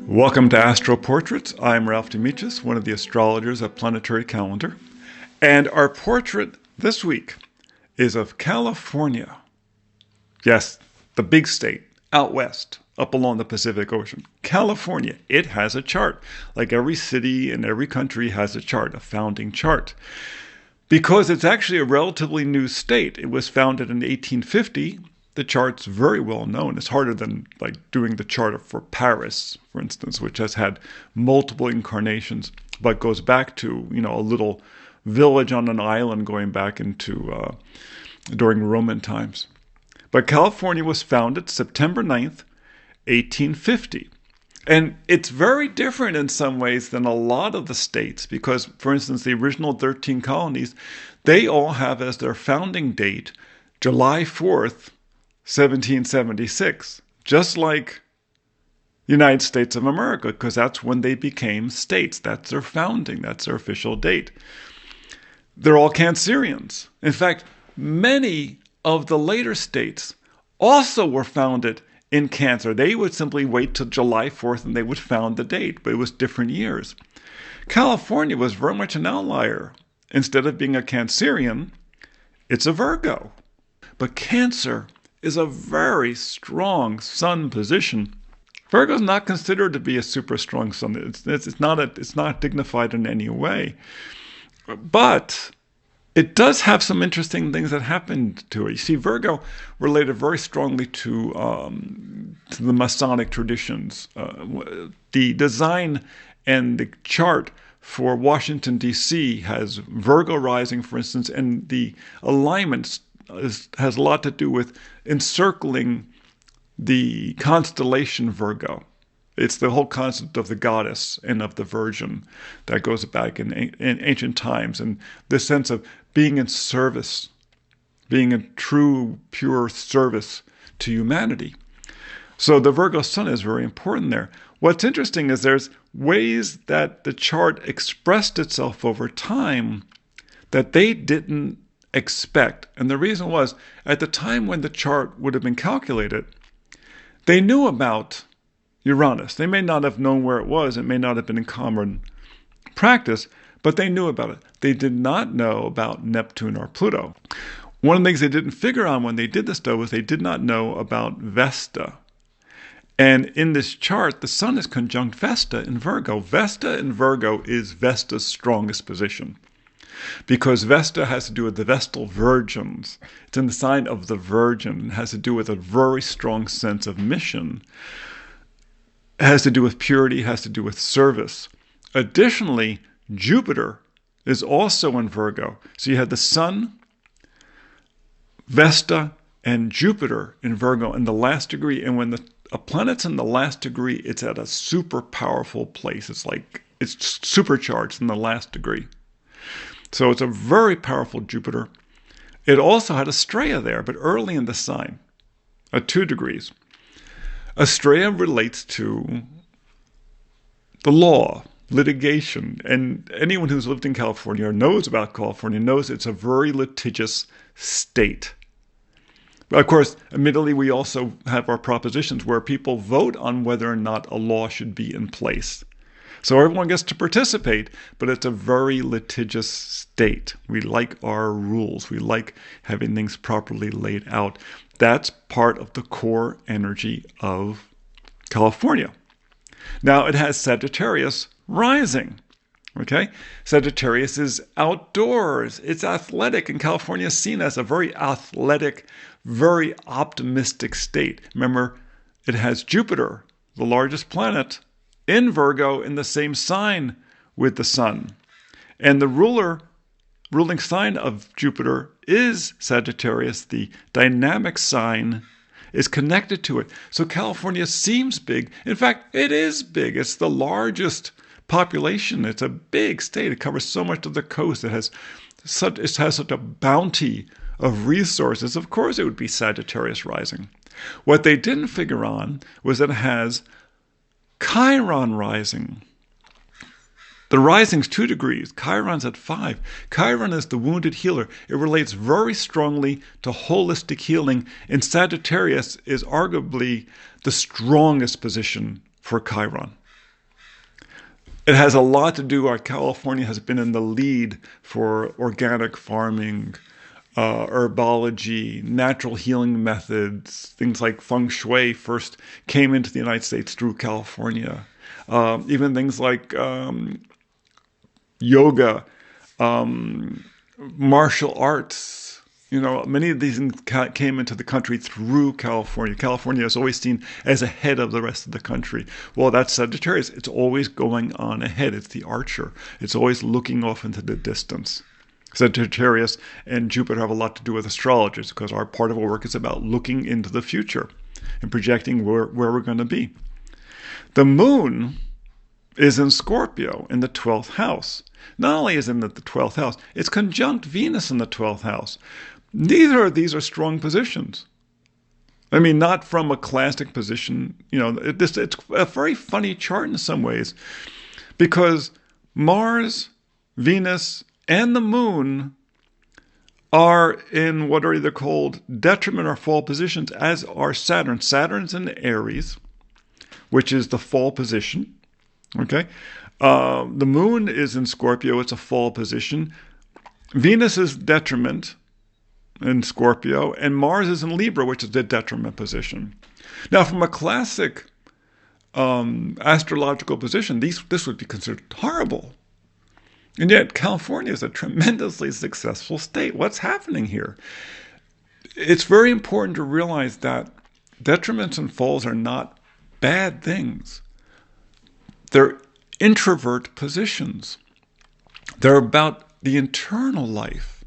Welcome to Astro Portraits. I'm Ralph Demetrius, one of the astrologers at Planetary Calendar. And our portrait this week is of California. Yes, the big state, out west, up along the Pacific Ocean. California, it has a chart. Like every city and every country has a chart, a founding chart. Because it's actually a relatively new state. It was founded in 1850. The chart's very well known. It's harder than like doing the chart for Paris, for instance, which has had multiple incarnations, but goes back to, a little village on an island going back into during Roman times. But California was founded September 9th, 1850. And it's very different in some ways than a lot of the states because, for instance, the original 13 colonies, they all have as their founding date July 4th, 1776, just like the United States of America, because that's when they became states. That's their founding. That's their official date. They're all Cancerians. In fact, many of the later states also were founded in Cancer. They would simply wait till July 4th and they would found the date, but it was different years. California was very much an outlier. Instead of being a Cancerian, it's a Virgo. But Cancer is a very strong sun position. Virgo is not considered to be a super strong sun. It's not dignified in any way. But it does have some interesting things that happened to it. You see, Virgo related very strongly to the Masonic traditions. The design and the chart for Washington, D.C. has Virgo rising, for instance, and the alignments has a lot to do with encircling the constellation Virgo. It's the whole concept of the goddess and of the virgin that goes back in ancient times, and this sense of being in service, being in true, pure service to humanity. So the Virgo sun is very important there. What's interesting is there's ways that the chart expressed itself over time that they didn't expect. And the reason was, at the time when the chart would have been calculated, they knew about Uranus. They may not have known where it was. It may not have been in common practice, but they knew about it. They did not know about Neptune or Pluto. One of the things they didn't figure on when they did this, though, was they did not know about Vesta. And in this chart, the sun is conjunct Vesta in Virgo. Vesta in Virgo is Vesta's strongest position, because Vesta has to do with the Vestal virgins. It's in the sign of the Virgin. It has to do with a very strong sense of mission. It has to do with purity. It has to do with service. Additionally, Jupiter is also in Virgo. So you have the Sun, Vesta, and Jupiter in Virgo in the last degree. And when a planet's in the last degree, it's at a super powerful place. It's supercharged in the last degree. So it's a very powerful Jupiter. It also had Astrea there, but early in the sign, at 2 degrees. Astrea relates to the law, litigation, and anyone who's lived in California or knows about California knows it's a very litigious state. But of course, admittedly, we also have our propositions where people vote on whether or not a law should be in place. So everyone gets to participate, but it's a very litigious state. We like our rules. We like having things properly laid out. That's part of the core energy of California. Now it has Sagittarius rising. Okay? Sagittarius is outdoors. It's athletic, and California is seen as a very athletic, very optimistic state. Remember, it has Jupiter, the largest planet, in Virgo in the same sign with the sun. And the ruling sign of Jupiter is Sagittarius. The dynamic sign is connected to it. So California seems big. In fact, it is big. It's the largest population. It's a big state. It covers so much of the coast. It has such a bounty of resources. Of course it would be Sagittarius rising. What they didn't figure on was that it has Chiron rising. The rising's 2 degrees. Chiron's at 5. Chiron is the wounded healer. It relates very strongly to holistic healing, and Sagittarius is arguably the strongest position for Chiron. It has a lot to do, California has been in the lead for organic farming, herbology, natural healing methods, things like feng shui first came into the United States through California. Even things like yoga, martial arts. Many of these things came into the country through California. California is always seen as ahead of the rest of the country. Well, that's Sagittarius. It's always going on ahead. It's the archer. It's always looking off into the distance. Sagittarius and Jupiter have a lot to do with astrologers because part of our work is about looking into the future and projecting where we're going to be. The moon is in Scorpio in the 12th house. Not only is it in the 12th house, it's conjunct Venus in the 12th house. These are strong positions. I mean, not from a classic position. It's a very funny chart in some ways because Mars, Venus, and the moon are in what are either called detriment or fall positions, as are Saturn. Saturn's in Aries, which is the fall position. Okay? The moon is in Scorpio. It's a fall position. Venus is detriment in Scorpio, and Mars is in Libra, which is the detriment position. Now, from a classic astrological position, this would be considered horrible. And yet, California is a tremendously successful state. What's happening here? It's very important to realize that detriments and falls are not bad things. They're introvert positions. They're about the internal life.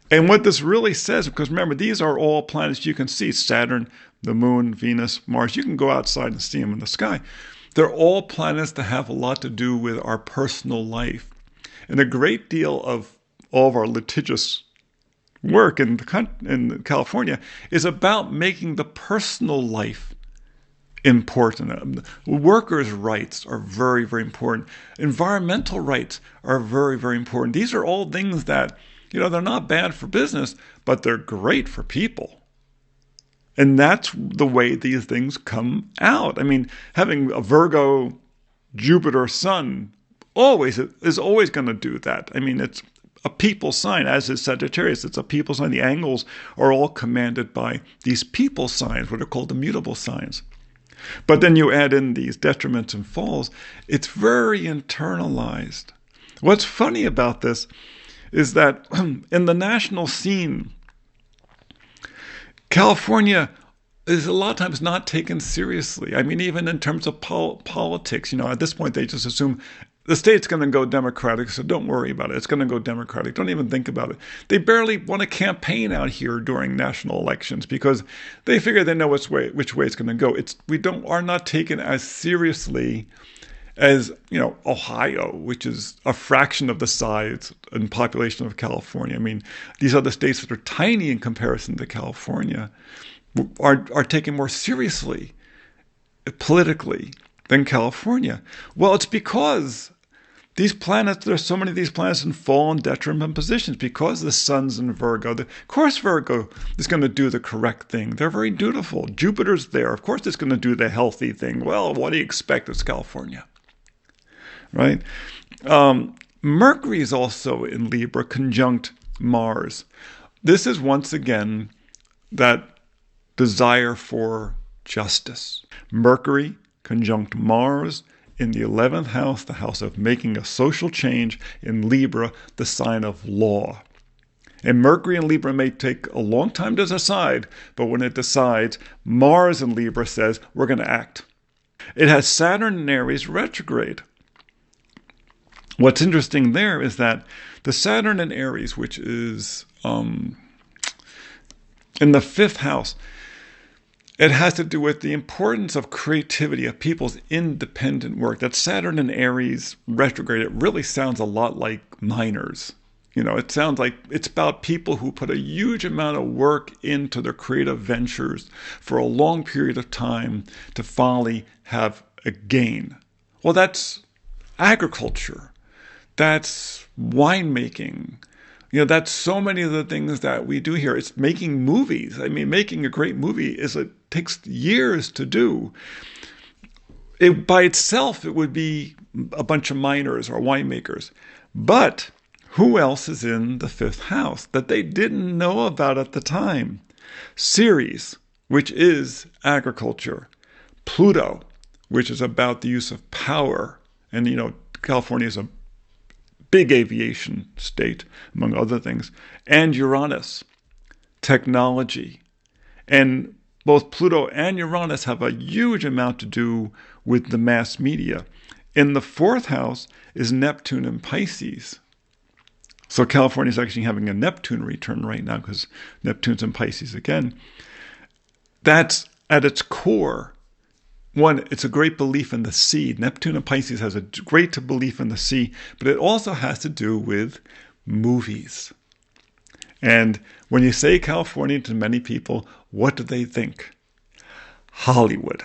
And what this really says, because remember, these are all planets you can see: Saturn, the moon, Venus, Mars. You can go outside and see them in the sky. They're all planets that have a lot to do with our personal life. And a great deal of all of our litigious work in California is about making the personal life important. Workers' rights are very, very important. Environmental rights are very, very important. These are all things that, they're not bad for business, but they're great for people. And that's the way these things come out. I mean, having a Virgo, Jupiter, Sun is always going to do that. I mean, it's a people sign, as is Sagittarius. It's a people sign. The angles are all commanded by these people signs, what are called immutable signs. But then you add in these detriments and falls. It's very internalized. What's funny about this is that in the national scene, California is a lot of times not taken seriously. I mean, even in terms of politics, at this point they just assume the state's going to go Democratic, so don't worry about it. It's going to go Democratic. Don't even think about it. They barely want to campaign out here during national elections because they figure they know which way it's going to go. We are not taken as seriously as Ohio, which is a fraction of the size and population of California. I mean, these other states that are tiny in comparison to California are taken more seriously politically than California. Well, it's because there's so many of these planets in fall and detriment positions because the sun's in Virgo. Of course, Virgo is going to do the correct thing. They're very dutiful. Jupiter's there. Of course, it's going to do the healthy thing. Well, what do you expect? It's California, right? Mercury is also in Libra, conjunct Mars. This is once again that desire for justice. Mercury conjunct Mars in the 11th house, the house of making a social change, in Libra, the sign of law. And Mercury in Libra may take a long time to decide, but when it decides, Mars in Libra says, we're going to act. It has Saturn in Aries retrograde. What's interesting there is that the Saturn in Aries, which is in the 5th house, it has to do with the importance of creativity, of people's independent work. That Saturn in Aries retrograde, it really sounds a lot like miners. It sounds like it's about people who put a huge amount of work into their creative ventures for a long period of time to finally have a gain. Well, that's agriculture. That's winemaking. That's so many of the things that we do here. It's making movies. I mean, making a great movie takes years to do. By itself, it would be a bunch of miners or winemakers. But who else is in the fifth house that they didn't know about at the time? Ceres, which is agriculture. Pluto, which is about the use of power. And, California is a big aviation state, among other things. And Uranus, technology. And both Pluto and Uranus have a huge amount to do with the mass media. In the fourth house is Neptune and Pisces. So California is actually having a Neptune return right now because Neptune's in Pisces again. That's at its core. One, it's a great belief in the sea. Neptune and Pisces has a great belief in the sea, but it also has to do with movies. And when you say California to many people, what do they think? Hollywood.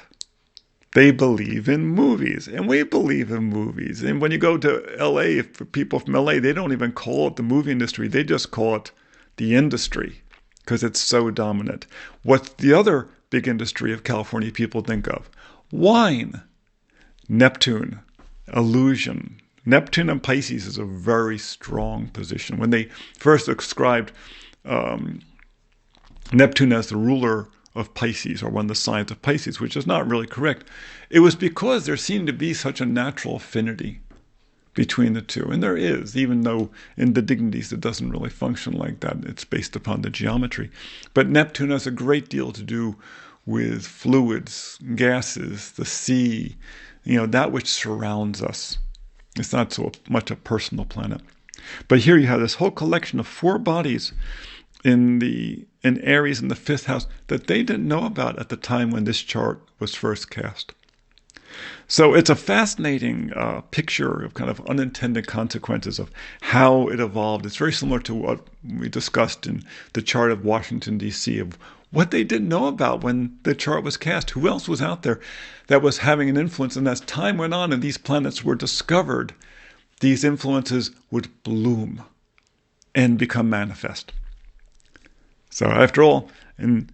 They believe in movies, and we believe in movies. And when you go to LA, for people from LA, they don't even call it the movie industry. They just call it the industry because it's so dominant. What's the other big industry of California people think of? Wine. Neptune. Illusion. Neptune and Pisces is a very strong position. When they first described Neptune as the ruler of Pisces, or one of the signs of Pisces, which is not really correct, it was because there seemed to be such a natural affinity between the two. And there is, even though in the dignities it doesn't really function like that. It's based upon the geometry. But Neptune has a great deal to do with fluids, gases, the sea, that which surrounds us. It's not so much a personal planet. But here you have this whole collection of 4 bodies in Aries in the fifth house that they didn't know about at the time when this chart was first cast. So it's a fascinating picture of kind of unintended consequences of how it evolved. It's very similar to what we discussed in the chart of Washington, D.C., of what they didn't know about when the chart was cast. Who else was out there that was having an influence? And as time went on and these planets were discovered, these influences would bloom and become manifest. So after all, in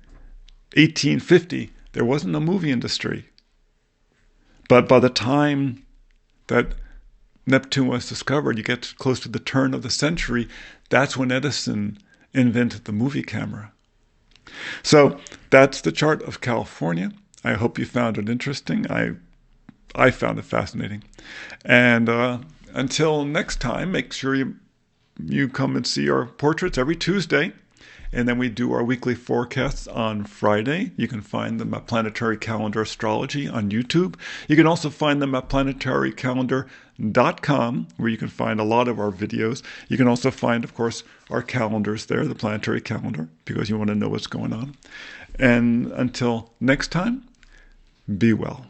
1850, there wasn't a movie industry. But by the time that Neptune was discovered, you get close to the turn of the century, that's when Edison invented the movie camera. So that's the chart of California. I hope you found it interesting. I found it fascinating. And until next time, make sure you come and see our portraits every Tuesday. And then we do our weekly forecasts on Friday. You can find them at Planetary Calendar Astrology on YouTube. You can also find them at planetarycalendar.com, where you can find a lot of our videos. You can also find, of course, our calendars there, the planetary calendar, because you want to know what's going on. And until next time, be well.